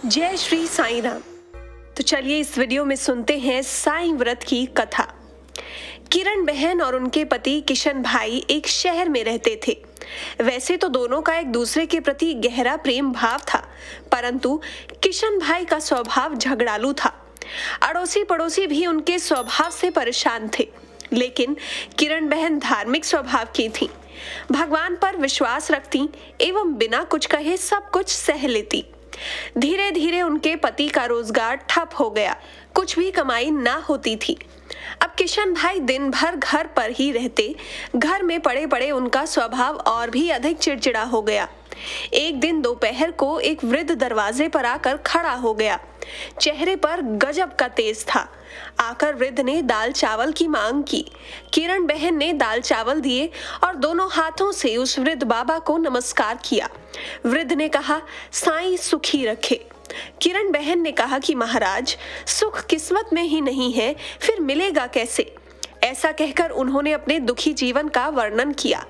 जय श्री साईं राम। तो चलिए इस वीडियो में सुनते हैं साईं व्रत की कथा। किरण बहन और उनके पति किशन भाई एक शहर में रहते थे। वैसे तो दोनों का एक दूसरे के प्रति गहरा प्रेम भाव था, परंतु किशन भाई का स्वभाव झगड़ालू था। अड़ोसी पड़ोसी भी उनके स्वभाव से परेशान थे, लेकिन किरण बहन धार्मिक स्वभाव की थी, भगवान पर विश्वास रखती एवं बिना कुछ कहे सब कुछ सह लेती। धीरे धीरे उनके पति का रोजगार ठप हो गया, कुछ भी कमाई ना होती थी। अब किशन भाई दिन भर घर पर ही रहते। घर में पड़े पड़े उनका स्वभाव और भी अधिक चिड़चिड़ा हो गया। एक दिन दोपहर को एक वृद्ध दरवाजे पर आकर खड़ा हो गया। चेहरे पर गजब का तेज था। आकर वृद्ध ने दाल चावल की मांग की। किरण बहन ने दाल चावल दिए और दोनों हाथों से उस वृद्ध बाबा को नमस्कार किया। वृद्ध ने कहा, साईं सुखी रखे। किरण बहन ने कहा कि महाराज, सुख किस्मत में ही नहीं है, फिर मिलेगा कैसे? ऐसा कहकर उन्होंने अपने दुखी जीवन का वर्णन किया।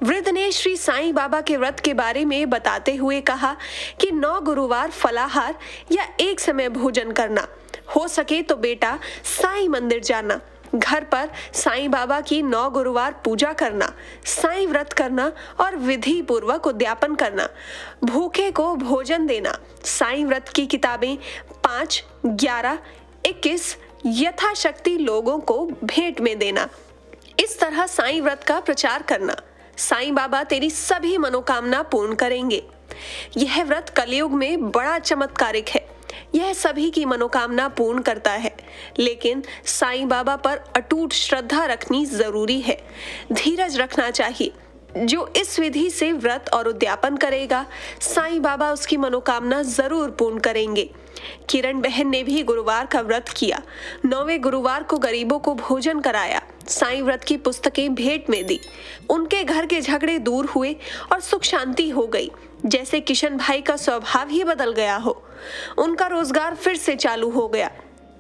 वृद्ध ने श्री साईं बाबा के व्रत के बारे में बताते हुए कहा कि 9 गुरुवार फलाहार या एक समय भोजन करना, हो सके तो बेटा साईं मंदिर जाना, घर पर साईं बाबा की 9 गुरुवार पूजा करना, साईं व्रत करना और विधि पूर्वक उद्यापन करना, भूखे को भोजन देना, साईं व्रत की किताबें 5, 11, 21 यथाशक्ति लोगों को भेंट में देना। इस तरह साईं व्रत का प्रचार करना। साईं बाबा तेरी सभी मनोकामना पूर्ण करेंगे। यह व्रत कलयुग में बड़ा चमत्कारिक है। यह सभी की मनोकामना पूर्ण करता है, लेकिन साईं बाबा पर अटूट श्रद्धा रखनी जरूरी है। धीरज रखना चाहिए। जो इस विधि से व्रत और उद्यापन करेगा, साईं बाबा उसकी मनोकामना जरूर पूर्ण करेंगे। किरण बहन ने भी गुरुवार का व्रत किया। 9वें गुरुवार को गरीबों को भोजन कराया, साईं व्रत की पुस्तकें भेंट में दी। उनके घर के झगड़े दूर हुए और सुख शांति हो गई, जैसे किशन भाई का स्वभाव ही बदल गया हो। उनका रोजगार फिर से चालू हो गया।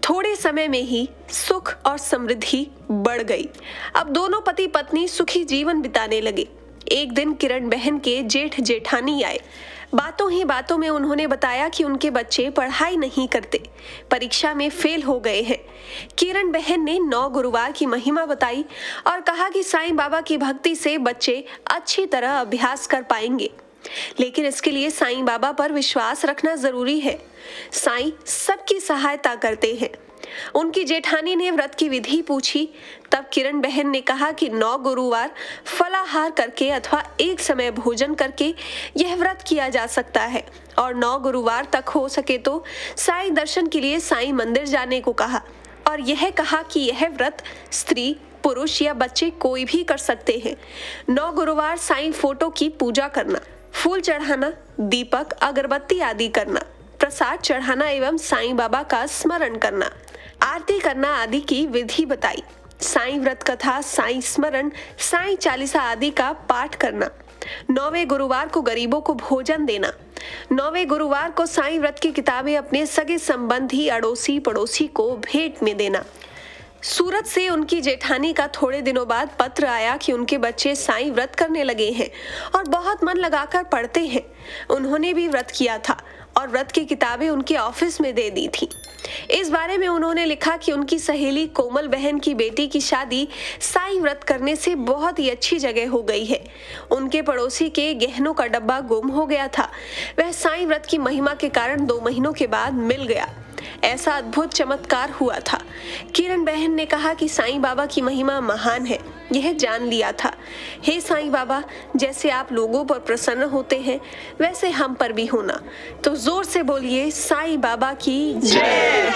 थोड़े समय में ही सुख और समृद्धि बढ़ गई। अब दोनों पति पत्नी सुखी जीवन बिताने लगे। एक दिन किरण बहन के जेठ जेठानी आए। बातों ही बातों में उन्होंने बताया कि उनके बच्चे पढ़ाई नहीं करते, परीक्षा में फेल हो गए हैं। किरण बहन ने 9 गुरुवार की महिमा बताई और कहा कि साईं बाबा की भक्ति से बच्चे अच्छी तरह अभ्यास कर पाएंगे, लेकिन इसके लिए साईं बाबा पर विश्वास रखना जरूरी है। साईं सबकी सहायता करते हैं। उनकी जेठानी ने व्रत की विधि पूछी। तब किरण बहन ने कहा कि 9 गुरुवार फलाहार करके अथवा एक समय भोजन करके यह व्रत किया जा सकता है, और 9 गुरुवार तक हो सके तो साईं दर्शन के लिए साईं मंदिर जाने को कहा, और यह कहा कि यह व्रत स्त्री, पुरुष या बच्चे कोई भी कर सकते हैं। 9 गुरुवार साईं फोटो की पूजा करना, फूल चढ़ाना, दीपक अगरबत्ती आदि करना, प्रसाद चढ़ाना एवं साईं बाबा का स्मरण करना, आरती करना आदि की विधि बताई। साईं व्रत कथा, साईं स्मरण, साईं चालीसा आदि का पाठ करना। 9वें गुरुवार को गरीबों को भोजन देना। 9वें गुरुवार को साईं व्रत की किताबें अपने सगे संबंधी, अड़ोसी पड़ोसी को भेंट में देना। सूरत से उनकी जेठानी का थोड़े दिनों बाद पत्र आया कि उनके बच्चे साईं व्रत करने लगे हैं और बहुत मन लगाकर पढ़ते हैं। उन्होंने भी व्रत किया था और व्रत की किताबें उनके ऑफिस में दे दी थी। इस बारे में उन्होंने लिखा कि उनकी सहेली कोमल बहन की बेटी की शादी साईं व्रत करने से बहुत ही अच्छी जगह हो गई है। उनके पड़ोसी के गहनों का डब्बा गुम हो गया था। वह साईं व्रत की महिमा के कारण 2 महीनों के बाद मिल गया। ऐसा अद्भुत चमत्कार हुआ था। किरण बहन ने कहा कि साईं बाबा की महिमा महान है, यह जान लिया था। हे साईं बाबा, जैसे आप लोगों पर प्रसन्न होते हैं, वैसे हम पर भी होना। तो जोर से बोलिए, साईं बाबा की जय।